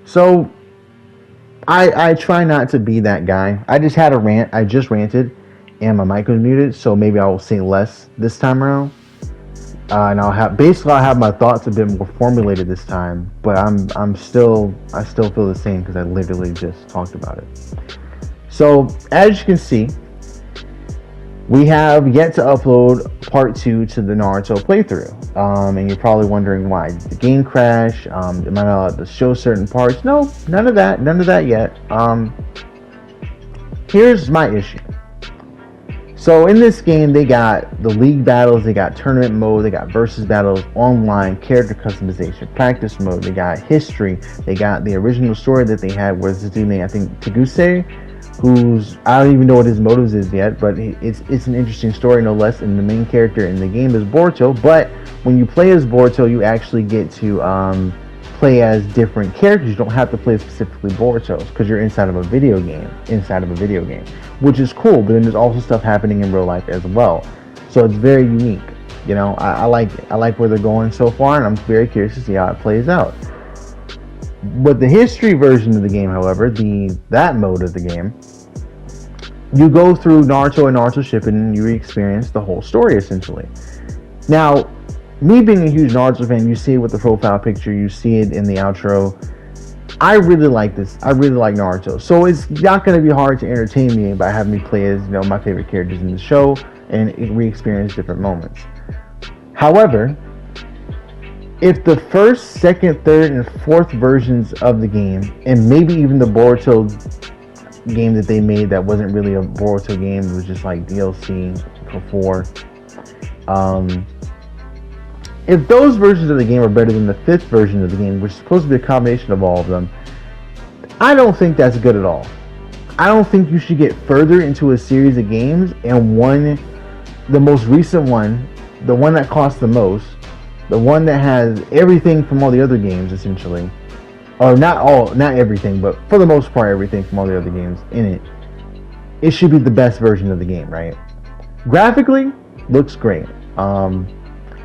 So I try not to be that guy. I just had a rant. I just ranted, and my mic was muted. So maybe I will say less this time around. And I'll have my thoughts a bit more formulated this time. But I still feel the same because I literally just talked about it. So as you can see, we have yet to upload part 2 to the Naruto playthrough. And you're probably wondering why. Did the game crash? Am I not allowed to show certain parts? No, none of that yet. Here's my issue. So in this game, they got the league battles, they got tournament mode, they got versus battles, online, character customization, practice mode, they got history, they got the original story that they had with this dude named, I think, Taguse, who's, I don't even know what his motives is yet, but it's an interesting story no less, and the main character in the game is Boruto. But when you play as Boruto, you actually get to play as different characters. You don't have to play specifically Boruto's because you're inside of a video game, which is cool. But then there's also stuff happening in real life as well, so it's very unique. You know, I like it. I like where they're going so far, and I'm very curious to see how it plays out. But the history version of the game, however, that mode of the game, you go through Naruto and Naruto Shippuden, and you experience the whole story essentially. Now, me being a huge Naruto fan, you see it with the profile picture, you see it in the outro. I really like this. I really like Naruto. So it's not going to be hard to entertain me by having me play as, you know, my favorite characters in the show and re-experience different moments. However, if the first, second, third, and fourth versions of the game, and maybe even the Boruto game that they made that wasn't really a Boruto game, it was just like DLC for 4, if those versions of the game are better than the 5th version of the game, which is supposed to be a combination of all of them, I don't think that's good at all. I don't think you should get further into a series of games and the most recent one, the one that costs the most, the one that has everything from all the other games essentially, or not everything, but for the most part everything from all the other games in it. It should be the best version of the game, right? Graphically, looks great.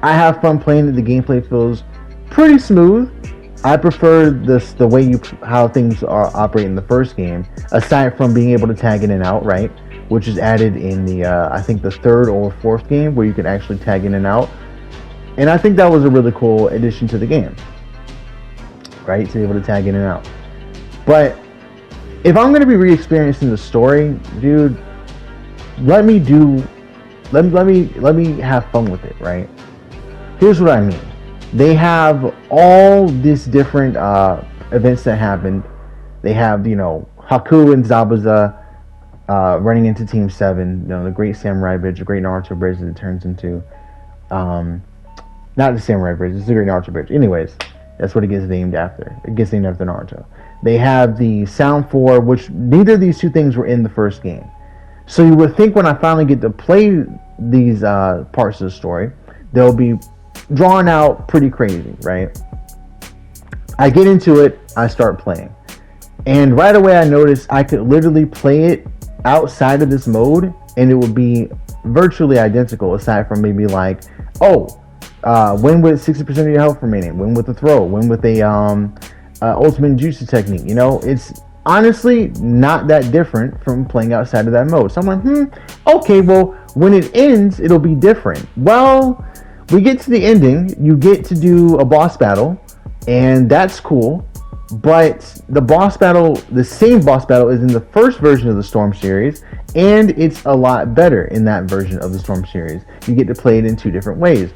I have fun playing it. The gameplay feels pretty smooth. I prefer the way how things are operating in the first game, aside from being able to tag in and out, right? Which is added in the I think the 3rd or 4th game, where you can actually tag in and out. And I think that was a really cool addition to the game, right? To be able to tag in and out. But if I'm going to be re-experiencing the story, dude, let me have fun with it, right? Here's what I mean. They have all these different events that happened. They have, you know, Haku and Zabuza running into Team 7, you know, the Great Samurai Bridge, the Great Naruto Bridge that it turns into. Not the Samurai Bridge, it's the Great Naruto Bridge. Anyways, that's what it gets named after. It gets named after Naruto. They have the Sound 4, which neither of these two things were in the first game. So you would think when I finally get to play these parts of the story, they'll be drawn out pretty crazy, right? I get into it, I start playing. And right away I noticed I could literally play it outside of this mode and it would be virtually identical, aside from maybe like, win with 60% of your health remaining, win with a throw, win with a ultimate jutsu technique. You know, it's honestly not that different from playing outside of that mode. So I'm like, okay, well, when it ends, it'll be different. Well, we get to the ending, you get to do a boss battle, and that's cool. But the same boss battle is in the first version of the Storm series, and it's a lot better in that version of the Storm series. You get to play it in 2 different ways.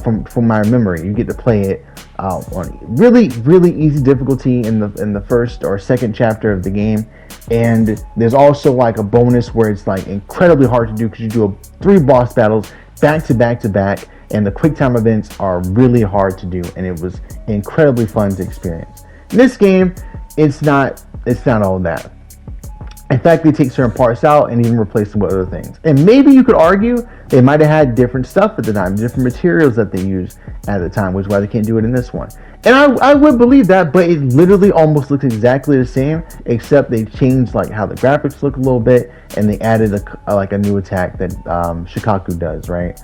From my memory, you get to play it on really, really easy difficulty in the first or second chapter of the game, and there's also like a bonus where it's like incredibly hard to do because you do 3 boss battles back to back to back, and the quick time events are really hard to do, and it was incredibly fun to experience. In this game, it's not all that. In fact, they take certain parts out and even replace them with other things. And maybe you could argue they might have had different stuff at the time, different materials that they used at the time, which is why they can't do it in this one. And I would believe that, but it literally almost looks exactly the same, except they changed like how the graphics look a little bit, and they added a new attack that Shikaku does, right?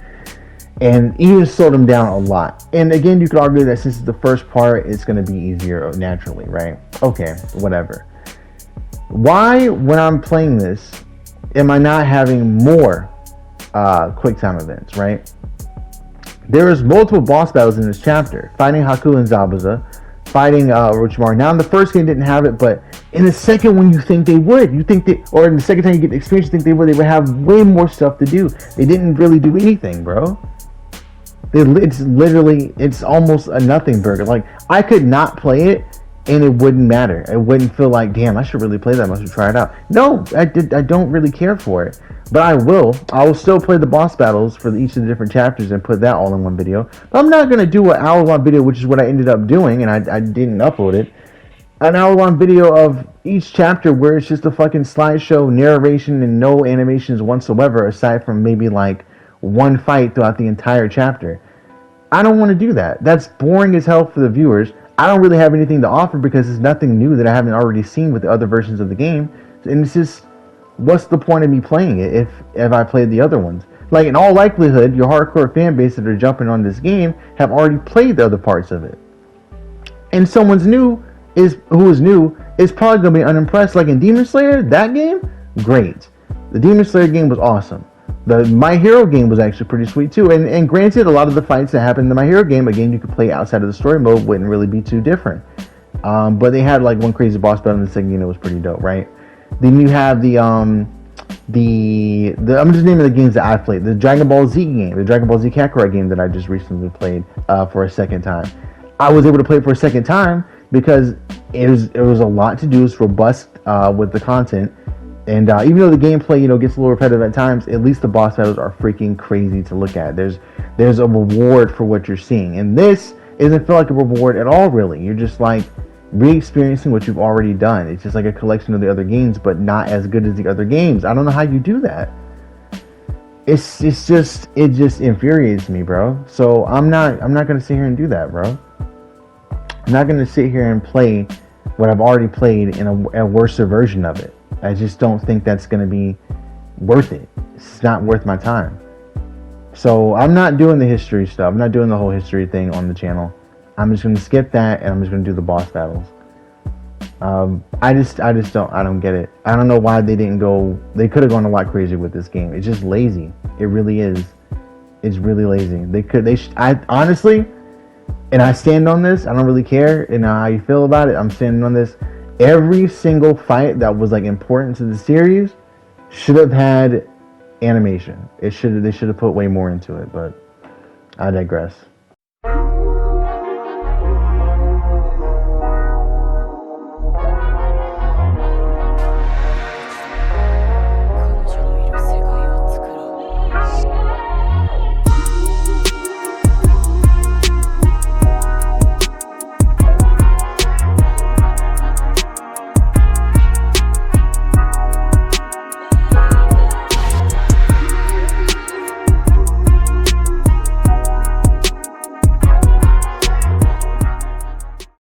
and even slowed them down a lot. And again, you could argue that since it's the first part, it's going to be easier naturally, right? Okay, whatever. Why, when I'm playing this, am I not having more quick time events, right? There is multiple boss battles in this chapter. Fighting Haku and Zabuza, fighting Orochimaru. Now in the first game didn't have it, but in the second one you think they would. You think they, or in the second time you get the experience, you think they would have way more stuff to do. They didn't really do anything, bro. It's almost a nothing burger. Like, I could not play it and it wouldn't matter. It wouldn't feel like, damn, I should really play that. I should try it out. No, I don't really care for it. But I will still play the boss battles for each of the different chapters and put that all in one video. But I'm not going to do an hour-long video, which is what I ended up doing, and I didn't upload it. An hour-long video of each chapter where it's just a fucking slideshow, narration, and no animations whatsoever, aside from maybe like one fight throughout the entire chapter. I don't want to do that. That's boring as hell for the viewers. I don't really have anything to offer because there's nothing new that I haven't already seen with the other versions of the game. And it's just, what's the point of me playing it if I played the other ones? Like, in all likelihood, your hardcore fan base that are jumping on this game have already played the other parts of it. And someone who is new is probably going to be unimpressed. Like in Demon Slayer, that game, great. The Demon Slayer game was awesome. The My Hero game was actually pretty sweet too. And granted, a lot of the fights that happened in the My Hero game, again, you could play outside of the story mode, wouldn't really be too different. But they had like one crazy boss battle in the second game that was pretty dope, right? Then you have the I'm just naming the games that I played. The Dragon Ball Z game, the Dragon Ball Z Kakarot game that I just recently played for a second time. I was able to play it for a second time because it was a lot to do. It was robust with the content. And even though the gameplay, gets a little repetitive at times, at least the boss battles are freaking crazy to look at. There's a reward for what you're seeing. And this doesn't feel like a reward at all, really. You're just like re-experiencing what you've already done. It's just like a collection of the other games, but not as good as the other games. I don't know how you do that. It just infuriates me, bro. So I'm not gonna sit here and do that, bro. I'm not gonna sit here and play what I've already played in a worse version of it. I just don't think that's going to be worth it. It's not worth my time. So I'm not doing the history stuff. I'm not doing the whole history thing on the channel. I'm just going to skip that, and I'm just going to do the boss battles. I don't get it. I don't know why they didn't go. They could have gone a lot crazier with this game. It's just lazy. It really is. It's really lazy. I honestly, and I stand on this. I don't really care, how you feel about it. I'm standing on this. Every single fight that was like important to the series should have had animation. They should have put way more into it, but I digress.